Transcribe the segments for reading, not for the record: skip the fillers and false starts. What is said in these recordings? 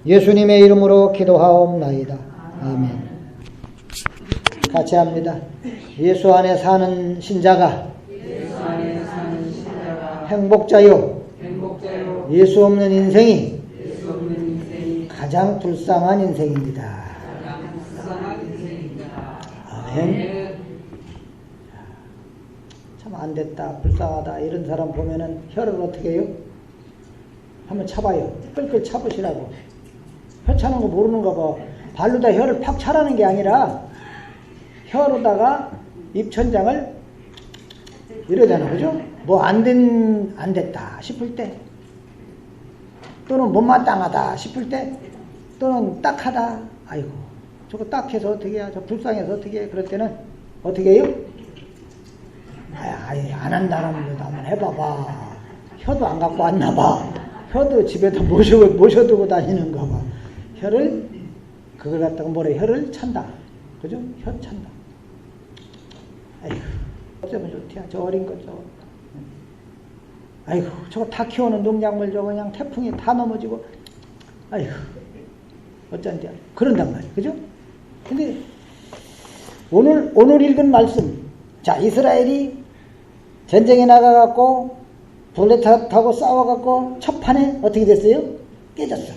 예수님의 이름으로 기도하옵나이다. 아멘. 같이 합니다. 예수 안에 사는 신자가 행복자요. 예수 없는 인생이 가장 불쌍한 인생입니다. 아멘. 참 안됐다, 불쌍하다 이런 사람 보면은 혀를 어떻게 해요? 한번 차봐요. 끌끌 차보시라고. 혀 차는 거 모르는가 봐. 발로다 혀를 팍 차라는 게 아니라 혀로다가 입천장을 이러잖아, 그죠? 뭐 안 됐다 싶을 때, 또는 못마땅하다 싶을 때, 또는 딱하다. 아이고, 저거 딱해서 어떻게 해야, 저 불쌍해서 어떻게 해. 그럴 때는 어떻게 해요? 안 한다는 것도 한번 해봐봐. 혀도 안 갖고 왔나 봐. 혀도 집에다 모셔두고 다니는가 봐. 혀를, 그걸 갖다가 혀를 찬다. 그죠? 혀 찬다. 아이고, 없으면 좋대요. 저 어린 것 저거. 아이고, 저거 다 키우는 농작물 저거 그냥 태풍이 다 넘어지고, 아이고, 어쩐디야. 그런단 말이에요. 그죠? 근데, 오늘 읽은 말씀. 자, 이스라엘이 전쟁에 나가갖고, 불에 타고 싸워갖고, 첫 판에 어떻게 됐어요? 깨졌어.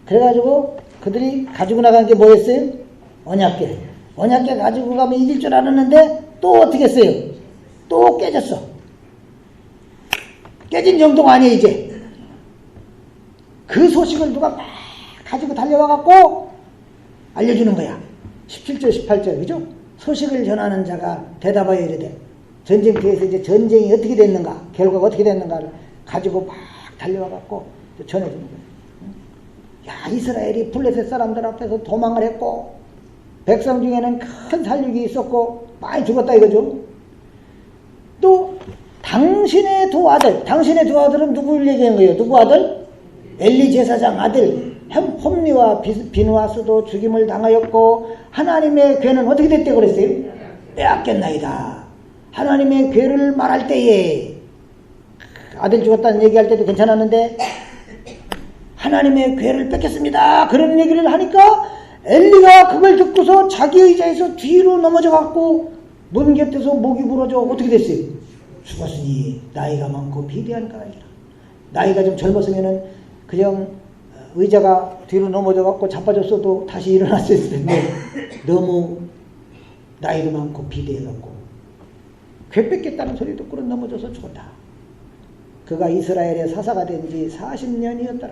그래가지고, 그들이 가지고 나간 게 뭐였어요? 언약궤. 언약궤 가지고 가면 이길 줄 알았는데, 또 어떻게 했어요? 또 깨졌어. 깨진 정도가 아니에요, 이제. 그 소식을 누가 막 가지고 달려와갖고 알려주는 거야. 17절, 18절, 그죠? 소식을 전하는 자가 대답하여 이르되, 전쟁터에서 이제 전쟁이 어떻게 됐는가, 결과가 어떻게 됐는가를 가지고 막 달려와갖고 전해주는 거야. 야, 이스라엘이 블레셋 사람들 앞에서 도망을 했고, 백성 중에는 큰 살육이 있었고, 많이 죽었다 이거죠. 또 당신의 두 아들은 누구를 얘기한 거예요? 누구 아들? 엘리 제사장 아들 홈리와 비누아스도 죽임을 당하였고, 하나님의 괴는 어떻게 됐대 그랬어요? 빼앗겼나이다. 하나님의 괴를 말할 때에, 아들 죽었다는 얘기할 때도 괜찮았는데, 하나님의 괴를 뺏겼습니다 그런 얘기를 하니까, 엘리가 그걸 듣고서 자기 의자에서 뒤로 넘어져 갖고 문 곁에서 목이 부러져 어떻게 됐어요? 죽었으니 나이가 많고 비대한 까닭이라. 나이가 좀 젊었으면은 그냥 의자가 뒤로 넘어져 갖고 자빠졌어도 다시 일어났을 텐데, 너무 나이도 많고 비대해 갖고 괴 뺏겼다는 소리 듣고는 넘어져서 죽었다. 그가 이스라엘의 사사가 된 지 40년이었더라.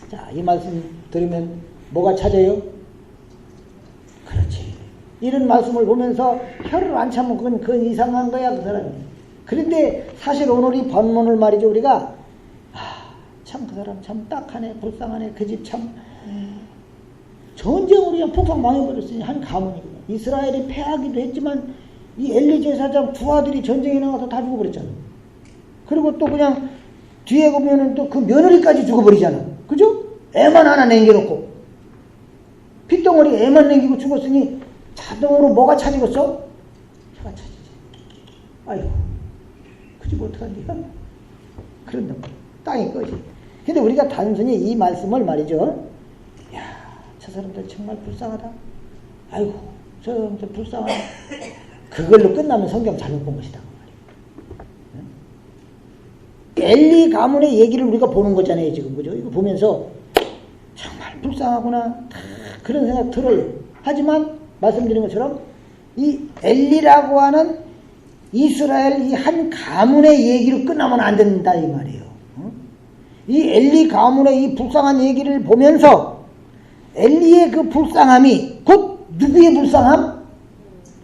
자, 이 말씀 들으면 뭐가 찾아요? 그렇지. 이런 말씀을 보면서 혀를 안 참으면 그건 이상한 거야, 그 사람이. 그런데 사실 오늘 이 본문을 말이죠, 우리가, 참 그 사람 참 딱하네, 불쌍하네, 그 집 참, 전쟁으로 그냥 폭삭 망해버렸으니 한 가문이구나. 이스라엘이 패하기도 했지만, 이 엘리 제사장 두 아들이 전쟁에 나가서 다 죽어버렸잖아. 그리고 또 그냥 뒤에 보면은 또 그 며느리까지 죽어버리잖아. 그죠? 애만 하나 남겨놓고. 핏덩어리 애만 남기고 죽었으니 자동으로 뭐가 차지겠어? 혀가 차지지. 아이고, 그 집 어떡한디야? 그런단 말이야. 땅이 꺼지. 근데 우리가 단순히 이 말씀을 말이죠. 야, 저 사람들 정말 불쌍하다. 아이고, 저 사람들 불쌍하다. 그걸로 끝나면 성경 잘못 본 것이다. 엘리 가문의 얘기를 우리가 보는 거잖아요, 지금. 그죠? 이거 보면서 정말 불쌍하구나. 그런 생각 들어요. 하지만 말씀드린 것처럼 이 엘리라고 하는 이스라엘 이 한 가문의 얘기로 끝나면 안 된다 이 말이에요. 이 엘리 가문의 이 불쌍한 얘기를 보면서 엘리의 그 불쌍함이 곧 누구의 불쌍함?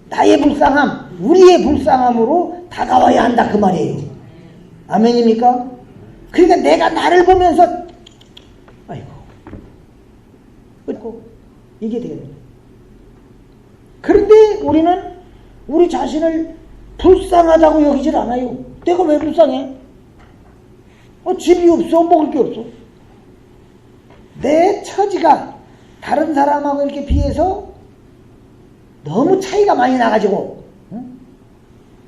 나의 불쌍함, 우리의 불쌍함으로 다가와야 한다 그 말이에요. 아멘입니까? 그러니까 내가 나를 보면서 아이고 이게 되겠네. 그런데 우리는 우리 자신을 불쌍하다고 여기질 않아요. 내가 왜 불쌍해? 집이 없어, 먹을 게 없어. 내 처지가 다른 사람하고 이렇게 비해서 너무 차이가 많이 나가지고,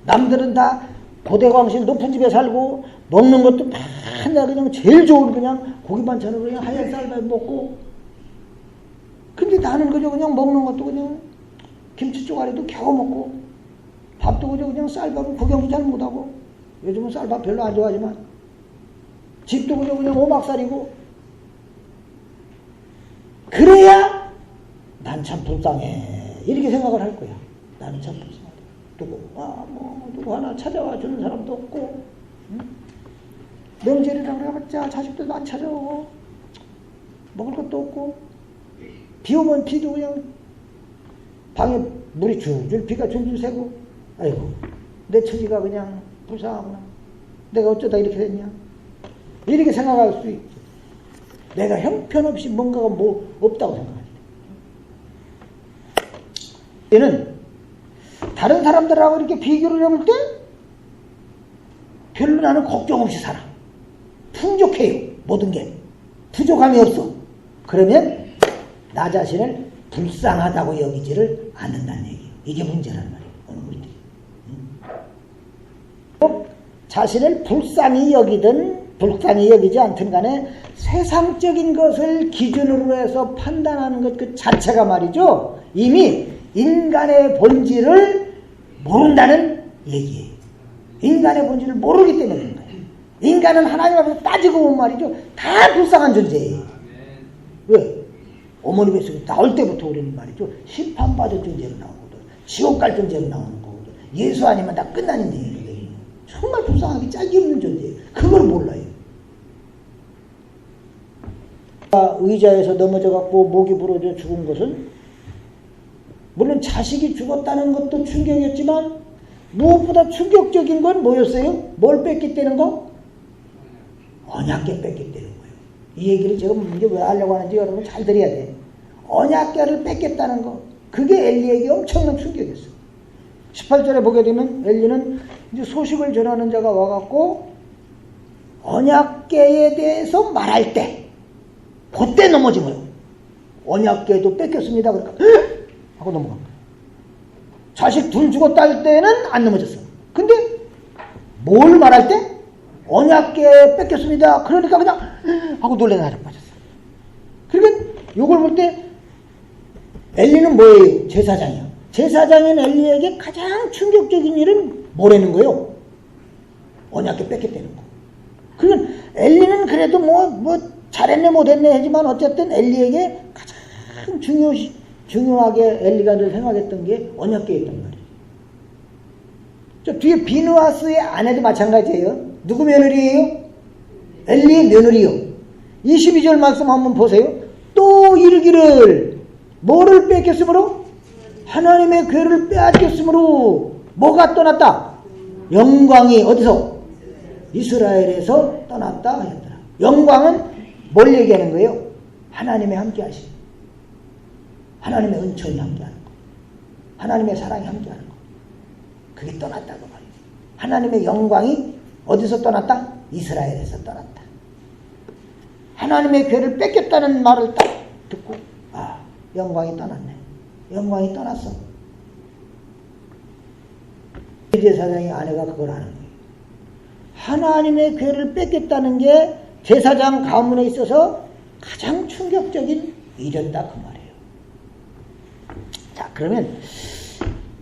남들은 다 고대광실 높은 집에 살고 먹는 것도 맨날 그냥 제일 좋은 그냥 고기 반찬으로 그냥 하얀 쌀밥 먹고. 근데 나는 그냥 먹는 것도 그냥 김치 쪼가리도 겨우 먹고 밥도 그냥 쌀밥은 구경도 잘 못하고 요즘은 쌀밥 별로 안 좋아하지만 집도 그냥 오막살이고. 그래야 난 참 불쌍해 이렇게 생각을 할 거야. 나는 참 불쌍하다. 누구 하나 찾아와 주는 사람도 없고, 응? 명절이라고 해봤자 자식들도 안 찾아오고 먹을 것도 없고, 비 오면 비도 그냥 방에 물이 줄줄 비가 줄줄 새고. 아이고 내 처지가 그냥 불쌍하구나. 내가 어쩌다 이렇게 됐냐 이렇게 생각할 수 있지. 내가 형편없이 뭔가가 없다고 생각합니다. 얘는 다른 사람들하고 이렇게 비교를 해볼 때 별로 나는 걱정 없이 살아. 풍족해요. 모든 게 부족함이 없어. 그러면 나 자신을 불쌍하다고 여기지를 않는다는 얘기예요. 이게 문제란 말이에요. 오늘 우리들이. 자신을 불쌍히 여기든 불쌍히 여기지 않든 간에 세상적인 것을 기준으로 해서 판단하는 것 그 자체가 말이죠. 이미 인간의 본질을 모른다는 얘기예요. 인간의 본질을 모르기 때문인 거예요. 인간은 하나님 앞에서 따지고 보면 말이죠. 다 불쌍한 존재예요. 왜? 어머니 뱃속에 나올 때부터 우리는 말이죠. 심판받을 존재로 나오거든. 지옥 갈 존재로 나오는 거거든. 예수 아니면 다 끝나는 얘기거든. 정말 불쌍하기 짝이 없는 존재예요. 그걸 몰라요. 의자에서 넘어져갖고 목이 부러져 죽은 것은 물론 자식이 죽었다는 것도 충격이었지만 무엇보다 충격적인 건 뭐였어요? 뭘 뺏겼다는 거? 언약궤 뺏겼다는 거예요. 이 얘기를 제가 이제 왜 하려고 하는지 여러분 잘 들어야 돼. 언약궤를 뺏겼다는 거. 그게 엘리에게 엄청난 충격이었어요. 18절에 보게 되면 엘리는 이제 소식을 전하는 자가 와갖고 언약궤에 대해서 말할 때 그때 넘어진 거예요. 언약궤도 뺏겼습니다. 그러니까 하고 넘어간 거예요. 자식 둘 죽었다 할 때는 안 넘어졌어. 근데 뭘 말할 때? 언약궤 뺏겼습니다. 그러니까 그냥 하고 놀래는 하자 빠졌어. 그러니까 요걸 볼 때 엘리는 뭐예요? 제사장이야. 제사장인 엘리에게 가장 충격적인 일은 뭐라는 거예요? 언약궤 뺏겼다는 거. 그러면 엘리는 그래도 뭐 잘했네 못했네 하지만 어쨌든 엘리에게 가장 중요하게 엘리가 늘 생각했던 게 언약궤였단 말이에요. 저 뒤에 비누아스의 아내도 마찬가지예요. 누구 며느리예요? 엘리의 며느리요. 22절 말씀 한번 보세요. 또 이르기를 뭐를 뺏겼으므로? 하나님의 궤를 빼앗겼으므로 뭐가 떠났다? 영광이 어디서? 이스라엘에서 떠났다 하였더라. 영광은 뭘 얘기하는 거예요? 하나님의 함께 하심. 하나님의 은총이 함께하는 거. 하나님의 사랑이 함께하는 거. 그게 떠났다고 말이에요. 하나님의 영광이 어디서 떠났다? 이스라엘에서 떠났다. 하나님의 궤를 뺏겼다는 말을 딱 듣고 영광이 떠났네. 영광이 떠났어. 제사장의 아내가 그걸 하는 거예요. 하나님의 궤를 뺏겼다는 게 제사장 가문에 있어서 가장 충격적인 일이었다 그 말이에요. 자, 그러면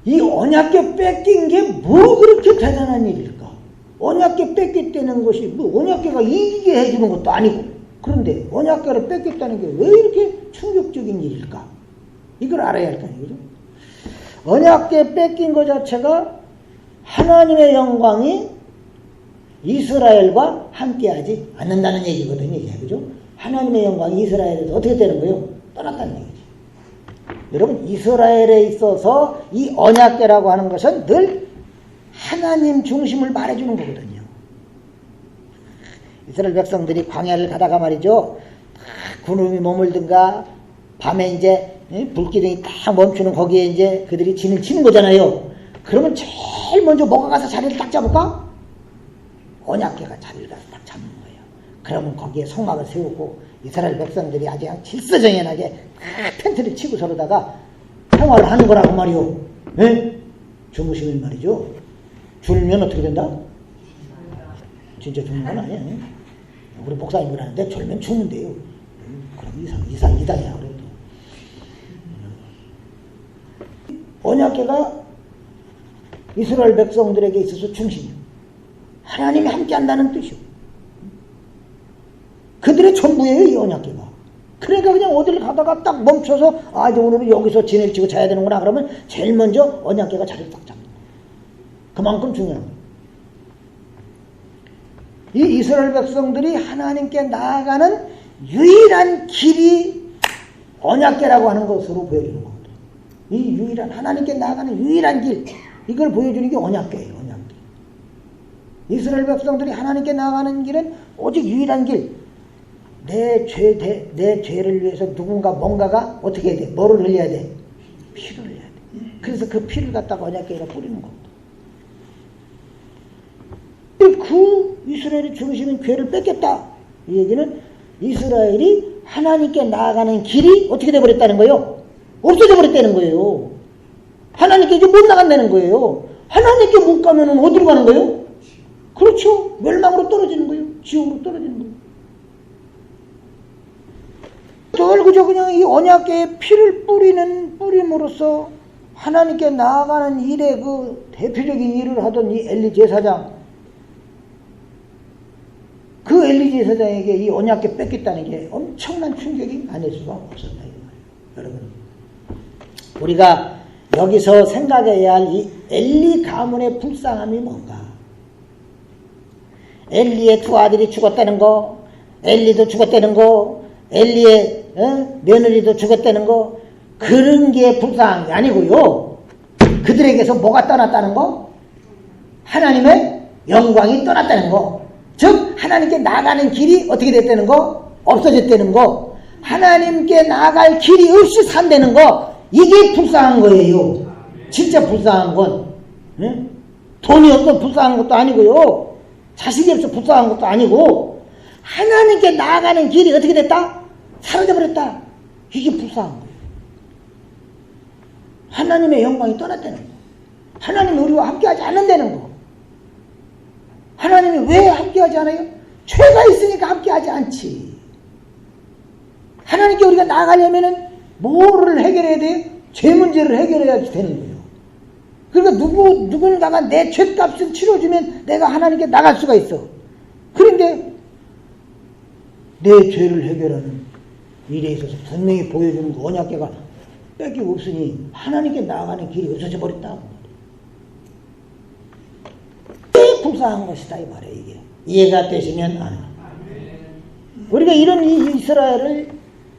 이 언약궤 뺏긴 게 뭐 그렇게 대단한 일일까? 언약궤 뺏겼다는 것이 뭐 언약궤가 이기게 해주는 것도 아니고, 그런데 언약궤를 뺏겼다는 게 왜 이렇게 충격적인 일일까? 이걸 알아야 할 거 아니에요. 언약궤 뺏긴 것 자체가 하나님의 영광이 이스라엘과 함께하지 않는다는 얘기거든요. 이게, 그죠? 하나님의 영광이 이스라엘에서 어떻게 되는 거예요? 떠났다는 얘기죠. 여러분, 이스라엘에 있어서 이 언약궤라고 하는 것은 늘 하나님 중심을 말해주는 거거든요. 이스라엘 백성들이 광야를 가다가 말이죠. 구름이 머물든가 밤에 이제 불기둥이 딱 멈추는 거기에 이제 그들이 진을 치는 거잖아요. 그러면 제일 먼저 뭐가 가서 자리를 딱 잡을까? 언약궤가 자리를 가서 딱 잡는 거예요. 그러면 거기에 성막을 세우고 이스라엘 백성들이 아주 질서정연하게 텐트를 치고 서로다가 생활을 하는 거라고 말이요. 네? 주무시면 말이죠. 줄면 어떻게 된다? 진짜 죽는 건 아니야. 우리 목사님 그러는데 졸면 죽는데요. 그럼 이단이야 그래도. 언약궤가 이스라엘 백성들에게 있어서 중심이요. 하나님이 함께한다는 뜻이요. 그들의 전부예요, 이 언약궤가. 그러니까 그냥 어디를 가다가 딱 멈춰서 이제 오늘은 여기서 지낼 치고 자야 되는구나 그러면 제일 먼저 언약궤가 자리를 딱 잡니다. 그만큼 중요한 거예요. 이 이스라엘 백성들이 하나님께 나아가는 유일한 길이 언약궤라고 하는 것으로 보여주는 겁니다. 이 유일한 하나님께 나아가는 유일한 길, 이걸 보여주는 게 언약궤예요. 언약궤. 이스라엘 백성들이 하나님께 나아가는 길은 오직 유일한 길. 내 죄를 위해서 누군가 뭔가가 어떻게 해야 돼? 뭐를 흘려야 돼? 피를 흘려야 돼. 그래서 그 피를 갖다가 언약궤에다 뿌리는 겁니다. 그 이스라엘의 중심인 궤를 뺏겼다. 이 얘기는 이스라엘이 하나님께 나아가는 길이 어떻게 돼버렸다는 거예요? 없어져 버렸다는 거예요. 하나님께 이제 못 나간다는 거예요. 하나님께 못 가면 어디로 가는 거예요? 그렇죠. 멸망으로 떨어지는 거예요. 지옥으로 떨어지는 거예요. 늘 그저 그냥 이 언약궤에 피를 뿌림으로써 하나님께 나아가는 일에 그 대표적인 일을 하던 이 엘리 제사장, 그 엘리 제사장에게 이 언약궤 뺏겼다는 게 엄청난 충격이 아닐 수가 없었다. 여러분, 우리가 여기서 생각해야 할 이 엘리 가문의 불쌍함이 뭔가? 엘리의 두 아들이 죽었다는 거, 엘리도 죽었다는 거, 엘리의 며느리도 죽었다는 거, 그런 게 불쌍한 게 아니고요. 그들에게서 뭐가 떠났다는 거? 하나님의 영광이 떠났다는 거. 즉 하나님께 나가는 길이 어떻게 됐다는 거? 없어졌다는 거. 하나님께 나갈 길이 없이 산다는 거. 이게 불쌍한 거예요. 진짜 불쌍한 건. 돈이 없어 불쌍한 것도 아니고요. 자식이 없어 불쌍한 것도 아니고, 하나님께 나아가는 길이 어떻게 됐다? 사라져버렸다. 이게 불쌍한 거예요. 하나님의 영광이 떠났다는 거. 하나님이 우리와 함께하지 않는다는 거. 하나님이 왜 함께하지 않아요? 죄가 있으니까 함께하지 않지. 하나님께 우리가 나아가려면은 뭐를 해결해야 돼요? 죄 문제를 해결해야 되는 거예요. 그러니까 누군가가 내 죄값을 치러주면 내가 하나님께 나갈 수가 있어. 그런데 내 죄를 해결하는 일에 있어서 분명히 보여주는 그 언약궤가 뺏기고 없으니 하나님께 나아가는 길이 없어져 버렸다. 불쌍한 것이다 이 말이에요. 이게 이해가 되시면 안 해요. 우리가 이런 이스라엘을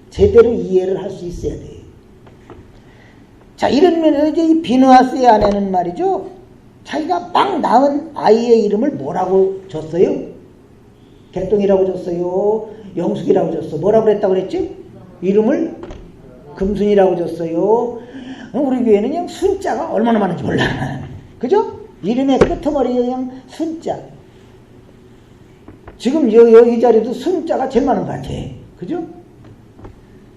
제대로 이해를 할 수 있어야 돼요. 자, 이런 면에서 이제 이 비느하스의 아내는 말이죠, 자기가 막 낳은 아이의 이름을 뭐라고 줬어요? 개똥이라고 줬어요? 영숙이라고 줬어? 뭐라고 그랬다고 그랬지? 이름을 금순이라고 줬어요. 우리 교회는 그냥 순자가 얼마나 많은지 몰라. 그죠? 이름의 끄트머리에 그냥 순자. 지금 이 자리도 순자가 제일 많은 것 같아. 그죠?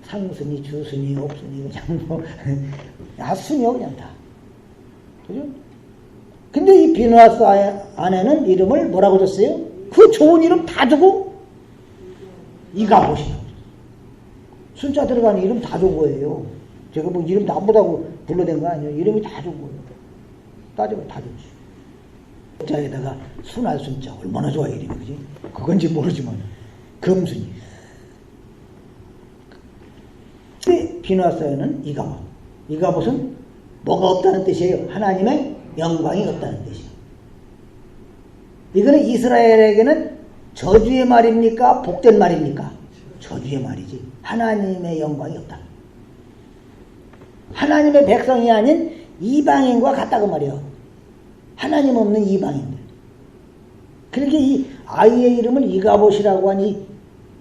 상순이, 주순이, 옥순이, 그냥 뭐, 순이요, 그냥 다. 그죠? 근데 이 비느하스 아내는 이름을 뭐라고 줬어요? 그 좋은 이름 다 주고, 이가봇이라고. 순자 들어가는 이름 다 준 거예요. 제가 뭐 이름 나보다고 불러댄 거 아니에요. 이름이 다 준 거예요. 따지면 다 줬지. 자에다가 순할 순자 얼마나 좋아 이름이, 그지? 그건지 모르지만 금순이. 비느하스는 이가봇. 이가봇은 뭐가 없다는 뜻이에요? 하나님의 영광이 없다는 뜻이에요. 이거는 이스라엘에게는 저주의 말입니까? 복된 말입니까? 저주의 말이지. 하나님의 영광이 없다. 하나님의 백성이 아닌 이방인과 같다고 말이에요. 하나님 없는 이방인들. 그러니까 이 아이의 이름을 이가봇이라고 하니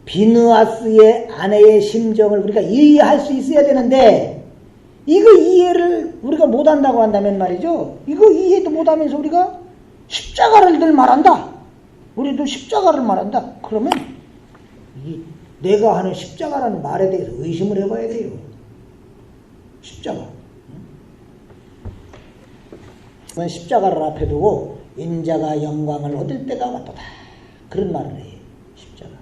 비느하스의 아내의 심정을 우리가 이해할 수 있어야 되는데, 이거 이해를 우리가 못한다고 한다면 말이죠, 이거 이해도 못하면서 우리가 십자가를 늘 말한다. 우리도 십자가를 말한다. 그러면 내가 하는 십자가라는 말에 대해서 의심을 해봐야 돼요. 십자가. 십자가를 앞에 두고 인자가 영광을 얻을 때가 왔도다. 그런 말을 해요. 십자가.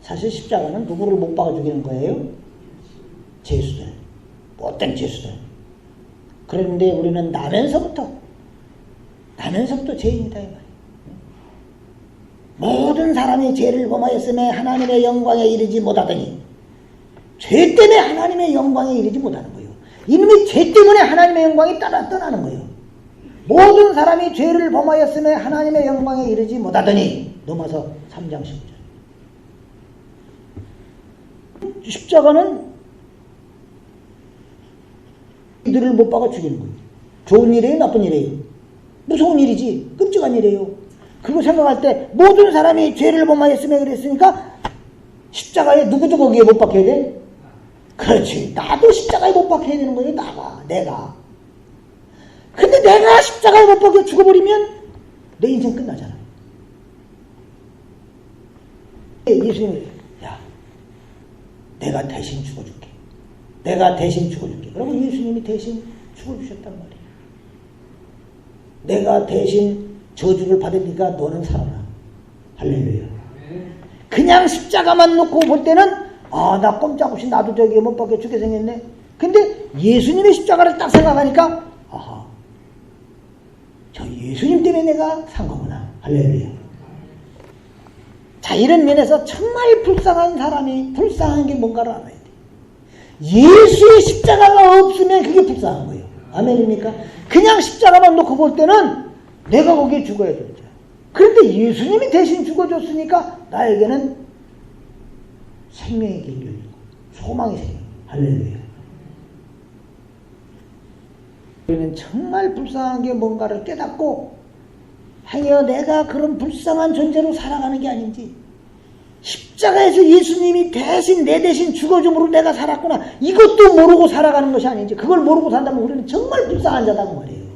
사실 십자가는 누구를 못 박아 죽이는 거예요? 죄수들. 못된 죄수들. 그런데 우리는 나면서부터 죄인이다 이 말이에요. 모든 사람이 죄를 범하였음에 하나님의 영광에 이르지 못하더니 죄 때문에 하나님의 영광에 이르지 못하는 거예요. 이놈이 죄 때문에 하나님의 영광이 떠나는 거예요. 모든 사람이 죄를 범하였음에 하나님의 영광에 이르지 못하더니 넘어서 3장 10절. 십자가는 이들을 못 박아 죽이는 거예요. 좋은 일이에요? 나쁜 일이에요? 무서운 일이지. 끔찍한 일이에요. 그거 생각할 때 모든 사람이 죄를 범하였으면 그랬으니까 십자가에 누구도 거기에 못 박혀야 돼? 그렇지. 나도 십자가에 못 박혀야 되는 거예요. 내가. 근데 내가 십자가에 못 박혀 죽어버리면 내 인생 끝나잖아. 예수님이 야 내가 대신 죽어줄게. 그러면 예수님이 대신 죽어주셨단 말이에요. 내가 대신 저주를 받으니까 너는 살아나. 할렐루야. 그냥 십자가만 놓고 볼 때는 나 꼼짝없이 나도 저기에 못 박혀 죽게 생겼네. 근데 예수님의 십자가를 딱 생각하니까 저 예수님 때문에 내가 산 거구나. 할렐루야. 자, 이런 면에서 정말 불쌍한 사람이 불쌍한 게 뭔가를 알아야 돼. 예수의 십자가가 없으면 그게 불쌍한 거예요. 아멘입니까? 그냥 십자가만 놓고 볼 때는 내가 거기에 죽어야 되죠. 그런데 예수님이 대신 죽어줬으니까 나에게는 생명의 길이 열리고 소망이 생겨요. 할렐루야. 우리는 정말 불쌍한 게 뭔가를 깨닫고 행여 내가 그런 불쌍한 존재로 살아가는 게 아닌지, 십자가에서 예수님이 대신 내 대신 죽어줌으로 내가 살았구나, 이것도 모르고 살아가는 것이 아닌지, 그걸 모르고 산다면 우리는 정말 불쌍한 자다고 말이에요.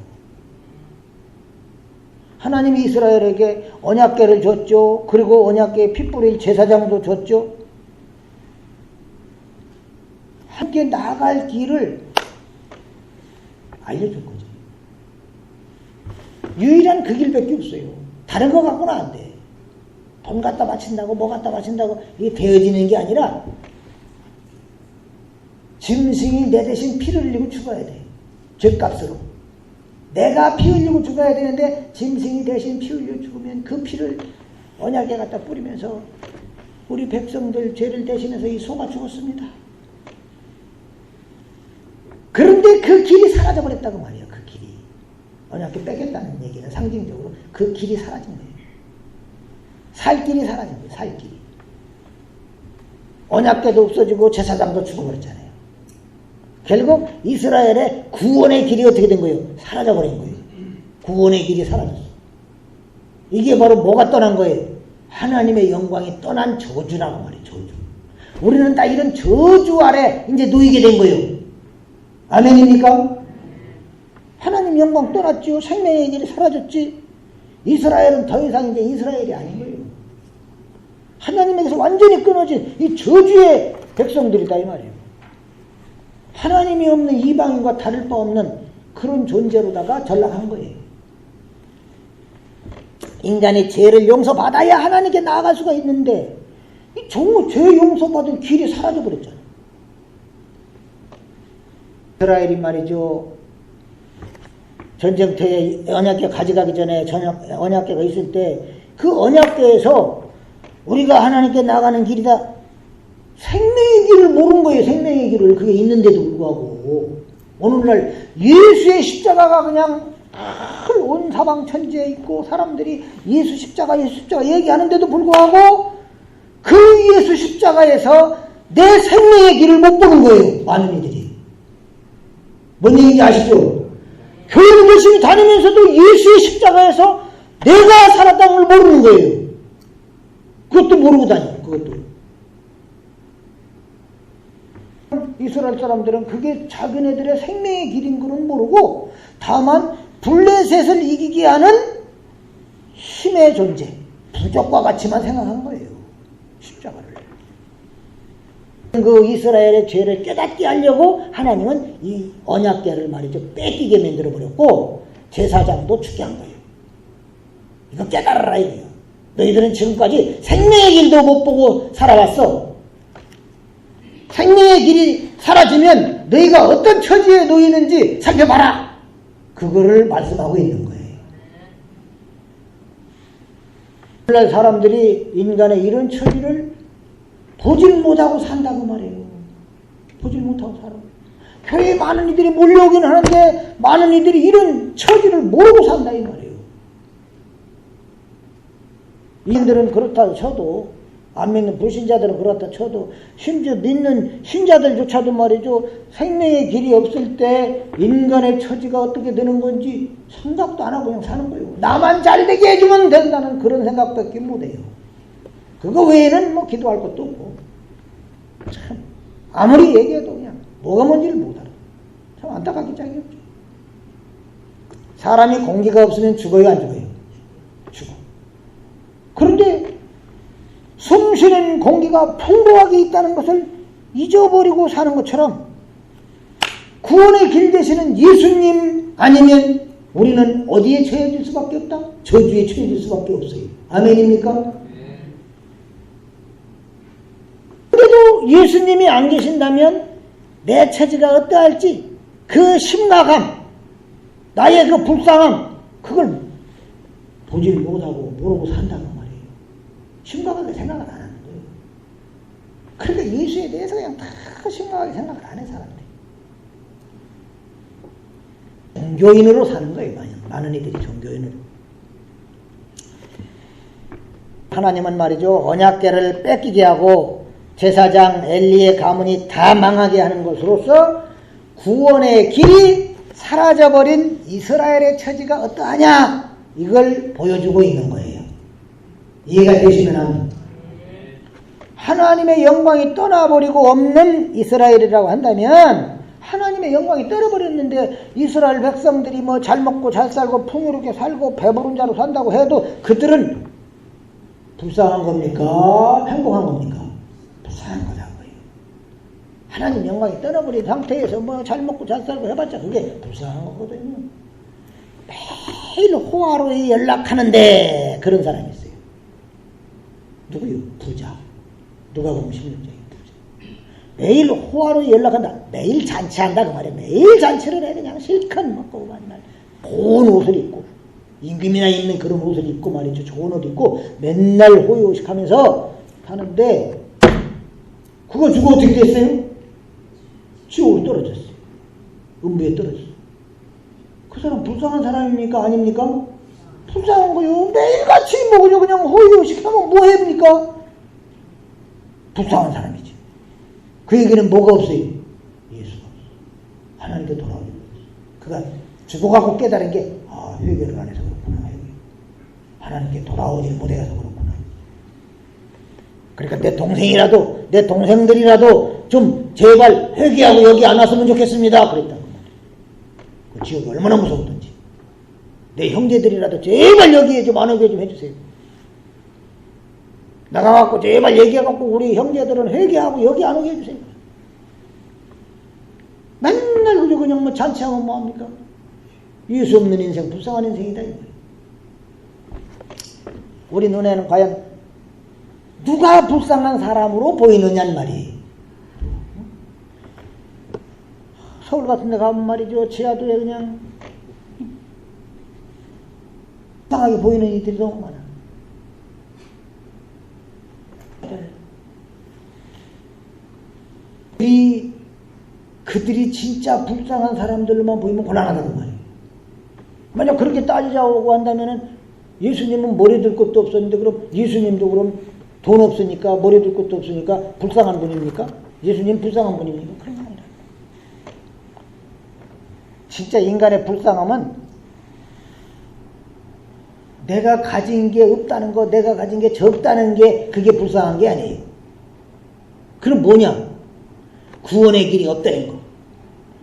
하나님이 이스라엘에게 언약궤를 줬죠. 그리고 언약궤에 피 뿌릴 제사장도 줬죠. 함께 나갈 길을 알려준 거죠. 유일한 그 길밖에 없어요. 다른 거 갖고는 안 돼. 돈 갖다 바친다고 뭐 갖다 바친다고 이게 되어지는 게 아니라 짐승이 내 대신 피를 흘리고 죽어야 돼. 죄값으로. 내가 피 흘리고 죽어야 되는데 짐승이 대신 피 흘리고 죽으면 그 피를 언약에 갖다 뿌리면서 우리 백성들 죄를 대신해서 이 소가 죽었습니다. 그런데 그 길이 사라져버렸다고 말이에요. 그 길이. 언약궤 뺏겼다는 얘기는 상징적으로 그 길이 사라진 거예요. 살 길이 사라진 거예요. 살 길이. 언약궤도 없어지고 제사장도 죽어버렸잖아요. 결국 이스라엘의 구원의 길이 어떻게 된 거예요? 사라져버린 거예요. 구원의 길이 사라졌어. 이게 바로 뭐가 떠난 거예요? 하나님의 영광이 떠난 저주라고 말이에요. 저주. 우리는 다 이런 저주 아래 이제 놓이게 된 거예요. 아멘입니까? 하나님 영광 떠났죠. 생명의 길이 사라졌지. 이스라엘은 더 이상 이제 이스라엘이 아닌 거예요. 하나님에게서 완전히 끊어진 이 저주의 백성들이다 이 말이에요. 하나님이 없는 이방인과 다를 바 없는 그런 존재로다가 전락한 거예요. 인간이 죄를 용서받아야 하나님께 나아갈 수가 있는데 정말 죄 용서받을 길이 사라져버렸잖아요. 이스라엘이 말이죠. 전쟁터에 언약궤 가져가기 전에 언약궤가 있을 때 그 언약궤에서 우리가 하나님께 나가는 길이다. 생명의 길을 모르는 거예요. 생명의 길을. 그게 있는데도 불구하고 오늘날 예수의 십자가가 그냥 온 사방 천지에 있고 사람들이 예수 십자가 얘기하는데도 불구하고 그 예수 십자가에서 내 생명의 길을 못 보는 거예요. 많은 이들이. 뭔 얘기인지 아시죠? 교회를 열심히 다니면서도 예수의 십자가에서 내가 살았다는 걸 모르는 거예요. 그것도 모르고 다녀요. 그것도. 이스라엘 사람들은 그게 자기네들의 생명의 길인 것은 모르고 다만 블레셋을 이기게 하는 힘의 존재, 부적과 같이만 생각한 거예요. 십자가를. 그 이스라엘의 죄를 깨닫게 하려고 하나님은 이 언약궤를 말이죠. 뺏기게 만들어버렸고 제사장도 죽게 한 거예요. 이거 깨달아라 이거예요. 너희들은 지금까지 생명의 길도 못 보고 살아왔어. 생명의 길이 사라지면 너희가 어떤 처지에 놓이는지 살펴봐라. 그거를 말씀하고 있는 거예요. 오늘날 사람들이 인간의 이런 처지를 보질 못하고 산다고 말해요. 보질 못하고 살아. 교회에 많은 이들이 몰려오긴 하는데 많은 이들이 이런 처지를 모르고 산다 이 말이에요. 이들은 그렇다 쳐도, 안 믿는 불신자들은 그렇다 쳐도, 심지어 믿는 신자들조차도 말이죠, 생명의 길이 없을 때 인간의 처지가 어떻게 되는 건지 생각도 안 하고 그냥 사는 거예요. 나만 잘 되게 해주면 된다는 그런 생각밖에 못해요. 그거 외에는 뭐 기도할 것도 없고, 참 아무리 얘기해도 그냥 뭐가 뭔지를 못 알아. 참 안타깝기 짝이 없죠. 사람이 공기가 없으면 죽어요, 안 죽어요? 죽어. 그런데 숨쉬는 공기가 풍부하게 있다는 것을 잊어버리고 사는 것처럼 구원의 길 되시는 예수님 아니면 우리는 어디에 처해질 수밖에 없다? 저주에 처해질 수밖에 없어요. 아멘입니까? 그래도 예수님이 안 계신다면 내 처지가 어떠할지 그 심각함, 나의 그 불쌍함, 그걸 보질 못하고 모르고 산다고 말이에요. 심각하게 생각을 안 하는 거예요. 그러니까 예수에 대해서 그냥 다 심각하게 생각을 안 해, 사람들이. 종교인으로 사는 거예요, 많은 이들이 종교인으로. 하나님은 말이죠, 언약궤를 뺏기게 하고 제사장 엘리의 가문이 다 망하게 하는 것으로서 구원의 길이 사라져버린 이스라엘의 처지가 어떠하냐, 이걸 보여주고 있는 거예요. 이해가 되시면 합니다. 하나님의 영광이 떠나버리고 없는 이스라엘이라고 한다면, 하나님의 영광이 떠나버렸는데 이스라엘 백성들이 뭐 잘 먹고 잘 살고 풍요롭게 살고 배부른 자로 산다고 해도 그들은 불쌍한 겁니까? 행복한 겁니까? 불쌍한 거라고요. 하나님 영광이 떠나버린 상태에서 뭐 잘 먹고 잘 살고 해봤자 그게 불쌍한 거거든요. 매일 호화로이 연락하는데 그런 사람이 있어요. 누구요? 부자. 누가 보면 실력자예요. 부자. 매일 호화로이 연락한다. 매일 잔치한다 그 말이에요. 매일 잔치를 해. 그냥 실컷 먹고 맨날 좋은 옷을 입고, 임금이나 입는 그런 옷을 입고 말이죠. 좋은 옷 입고 맨날 호의호식하면서 하는데, 그거 주고 어떻게 됐어요? 지옥으로 떨어졌어요. 음부에 떨어졌어요. 그 사람 불쌍한 사람입니까? 아닙니까? 불쌍한 거요. 매일같이 먹으려 그냥 호의호식하면 뭐 합니까? 불쌍한 사람이지. 그에게는 뭐가 없어요? 예수가 없어요. 하나님께 돌아오는 거예요. 그가 죽어가고 깨달은 게, 아, 회개를 안 해서 그렇구나. 하나님께 돌아오지 못해서 그렇구나. 그러니까 내 동생이라도, 내 동생들이라도 좀 제발 회개하고 여기 안 왔으면 좋겠습니다. 그랬다고. 그 지옥이 얼마나 무서웠던지. 내 형제들이라도 제발 여기에 좀 안 오게 좀 해주세요. 나가갖고 제발 얘기해갖고 우리 형제들은 회개하고 여기 안 오게 해주세요. 맨날 그냥 뭐 잔치하면 뭐합니까? 예수 없는 인생, 불쌍한 인생이다. 우리 눈에는 과연 누가 불쌍한 사람으로 보이느냐는 말이에요. 서울 같은 데 가면 말이죠, 지하도에 그냥 불쌍하게 보이는 이들이 너무 많아. 그들이 진짜 불쌍한 사람들로만 보이면 곤란하다고 말이에요. 만약 그렇게 따지자고 한다면은 예수님은 머리 들 것도 없었는데, 그럼 예수님도 그럼 돈 없으니까 머리 들 것도 없으니까 불쌍한 분입니까? 예수님 불쌍한 분입니까? 그런 게 아니라. 진짜 인간의 불쌍함은 내가 가진 게 없다는 거, 내가 가진 게 적다는 게 그게 불쌍한 게 아니에요. 그럼 뭐냐? 구원의 길이 없다는 거,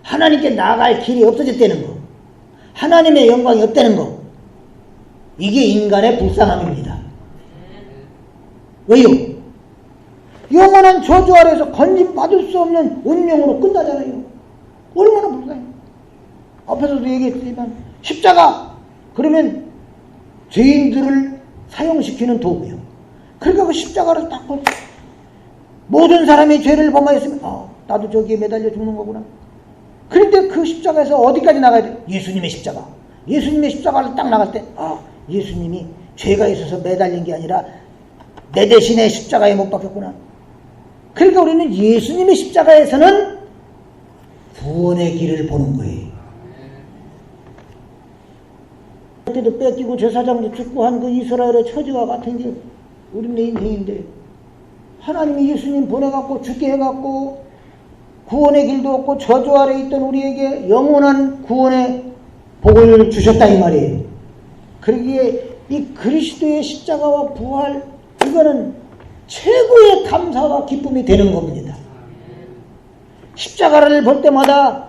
하나님께 나아갈 길이 없어졌다는 거, 하나님의 영광이 없다는 거, 이게 인간의 불쌍함입니다. 왜요? 영원한 저주 아래에서 건진받을 수 없는 운명으로 끝나잖아요. 얼마나 불쌍해요. 앞에서도 얘기했지만 십자가, 그러면 죄인들을 사용시키는 도구요. 그러니까 그 십자가를 딱 보고 모든 사람이 죄를 범하였으면 나도 저기에 매달려 죽는 거구나. 그런데 그 십자가에서 어디까지 나가야 돼? 예수님의 십자가. 예수님의 십자가를 딱 나갈 때 예수님이 죄가 있어서 매달린 게 아니라 내 대신에 십자가에 못 박혔구나. 그러니까 우리는 예수님의 십자가에서는 구원의 길을 보는 거예요. 그때도 뺏기고 제사장도 죽고 한 그 이스라엘의 처지와 같은 게 우리네 인생인데, 하나님이 예수님 보내갖고 죽게 해갖고 구원의 길도 없고 저주 아래 있던 우리에게 영원한 구원의 복을 주셨다 이 말이에요. 그러기에 이 그리스도의 십자가와 부활, 이거는 최고의 감사와 기쁨이 되는 겁니다. 십자가를 볼 때마다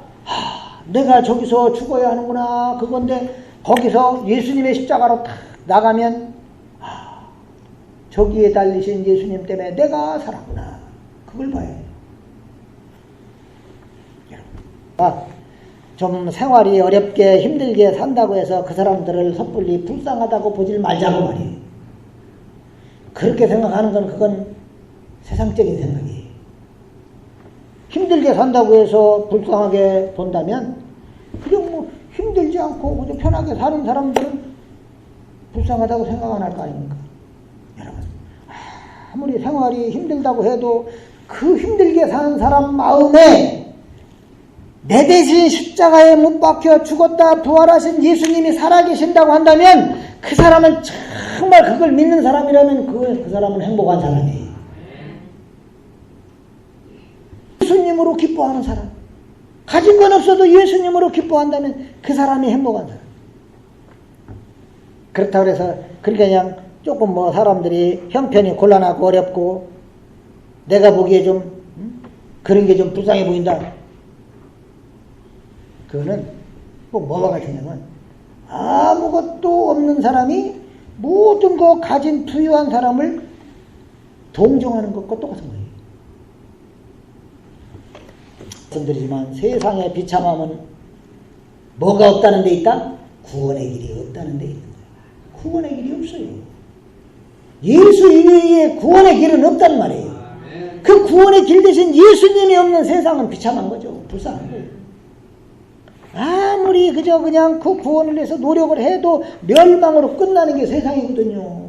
내가 저기서 죽어야 하는구나 그건데, 거기서 예수님의 십자가로 탁 나가면 저기에 달리신 예수님 때문에 내가 살았구나, 그걸 봐야 해요. 좀 생활이 어렵게 힘들게 산다고 해서 그 사람들을 섣불리 불쌍하다고 보질 말자고 말이에요. 그렇게 생각하는 건 그건 세상적인 생각이에요. 힘들게 산다고 해서 불쌍하게 본다면 그냥 뭐 힘들지 않고 그냥 편하게 사는 사람들은 불쌍하다고 생각 안 할 거 아닙니까? 여러분, 아무리 생활이 힘들다고 해도 그 힘들게 사는 사람 마음에 내 대신 십자가에 못 박혀 죽었다 부활하신 예수님이 살아계신다고 한다면 그 사람은 정말 그걸 믿는 사람이라면 그 사람은 행복한 사람이에요. 예수님으로 기뻐하는 사람, 가진 건 없어도 예수님으로 기뻐한다면 그 사람이 행복한 사람. 그렇다고 해서 그냥 조금 뭐 사람들이 형편이 곤란하고 어렵고 내가 보기에 좀 그런 게 좀 불쌍해 보인다, 그거는 꼭 뭐가 같으냐면 아무것도 없는 사람이 모든 거 가진 부유한 사람을 동정하는 것과 똑같은 거예요. 말씀드리지만 세상의 비참함은 뭐가 없다는 데 있다? 구원의 길이 없다는 데 있는 거예요. 구원의 길이 없어요. 예수 이외에 구원의 길은 없단 말이에요. 그 구원의 길 대신 예수님이 없는 세상은 비참한 거죠. 불쌍한 거예요. 아무리 그냥 그 구원을 위해서 노력을 해도 멸망으로 끝나는 게 세상이거든요.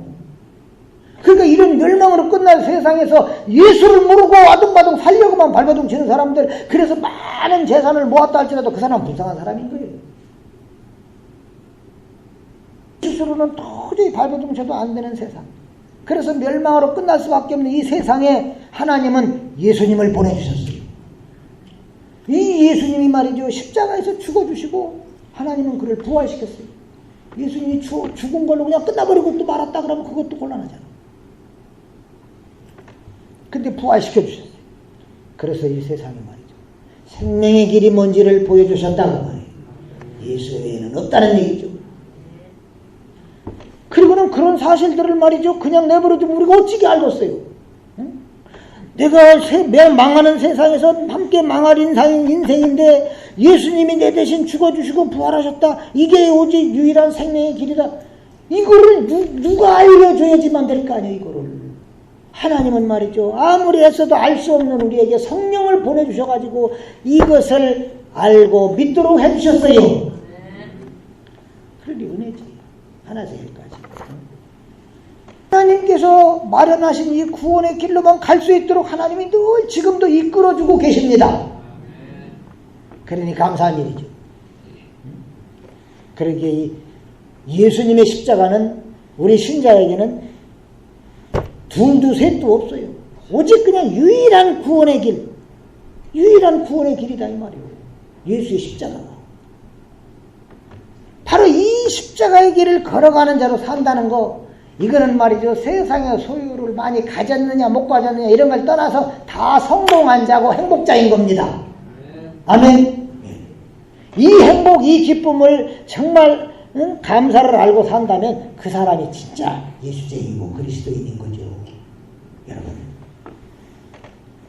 그러니까 이런 멸망으로 끝날 세상에서 예수를 모르고 아둥바둥 살려고만 발버둥 치는 사람들, 그래서 많은 재산을 모았다 할지라도 그 사람은 불쌍한 사람인 거예요. 스스로는 도저히 발버둥 쳐도 안 되는 세상, 그래서 멸망으로 끝날 수밖에 없는 이 세상에 하나님은 예수님을 보내주셨어요. 이 예수님이 말이죠, 십자가에서 죽어주시고 하나님은 그를 부활시켰어요. 예수님이 죽은 걸로 그냥 끝나버리고 또 말았다 그러면 그것도 곤란하잖아. 근데 부활시켜주셨어요. 그래서 이 세상에 말이죠, 생명의 길이 뭔지를 보여주셨다고 말이에요. 예수 외에는 없다는 얘기죠. 그리고는 그런 사실들을 말이죠, 그냥 내버려두면 우리가 어찌게 알겠어요? 내가 망하는 세상에서 함께 망할 인생인데 예수님이 내 대신 죽어주시고 부활하셨다, 이게 오직 유일한 생명의 길이다. 이거를 누가 알려줘야지만 될 거 아니에요. 이거를 하나님은 말이죠, 아무리 했어도 알 수 없는 우리에게 성령을 보내주셔가지고 이것을 알고 믿도록 해주셨어요. 그러니 은혜지 하나제일까지. 하나님께서 마련하신 이 구원의 길로만 갈 수 있도록 하나님이 늘 지금도 이끌어주고 계십니다. 그러니 감사한 일이죠. 그러기에 예수님의 십자가는 우리 신자에게는 둘도 셋도 없어요. 오직 그냥 유일한 구원의 길, 유일한 구원의 길이다 이 말이에요. 예수의 십자가가. 바로 이 십자가의 길을 걸어가는 자로 산다는 거, 이거는 말이죠, 세상의 소유를 많이 가졌느냐 못 가졌느냐 이런 걸 떠나서 다 성공한 자고 행복자인 겁니다. 아멘. 이 행복, 이 기쁨을 정말 감사를 알고 산다면 그 사람이 진짜 예수쟁이고 그리스도인인 거죠. 여러분,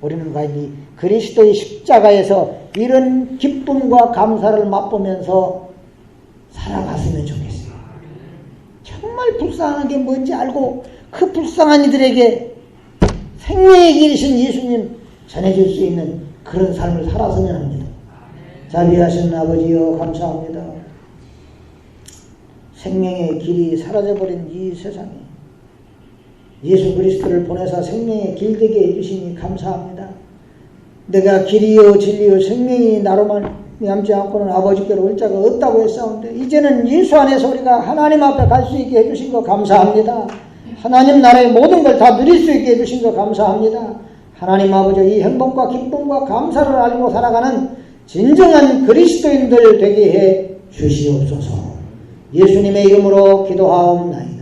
우리는 과연 이 그리스도의 십자가에서 이런 기쁨과 감사를 맛보면서 살아갔으면 좋겠어요. 정말 불쌍한 게 뭔지 알고 그 불쌍한 이들에게 생명의 길이신 예수님 전해줄 수 있는 그런 삶을 살았으면 합니다. 자비하신 아버지여 감사합니다. 생명의 길이 사라져버린 이 세상에 예수 그리스도를 보내사 생명의 길 되게 해주시니 감사합니다. 내가 길이요 진리요 생명이 나로만 남지 않고는 아버지께로 올 자가 없다고 했사온데 이제는 예수 안에서 우리가 하나님 앞에 갈 수 있게 해주신 거 감사합니다. 하나님 나라의 모든 걸 다 누릴 수 있게 해주신 거 감사합니다. 하나님 아버지 이 행복과 기쁨과 감사를 알고 살아가는 진정한 그리스도인들 되게 해 주시옵소서. 예수님의 이름으로 기도하옵나이다.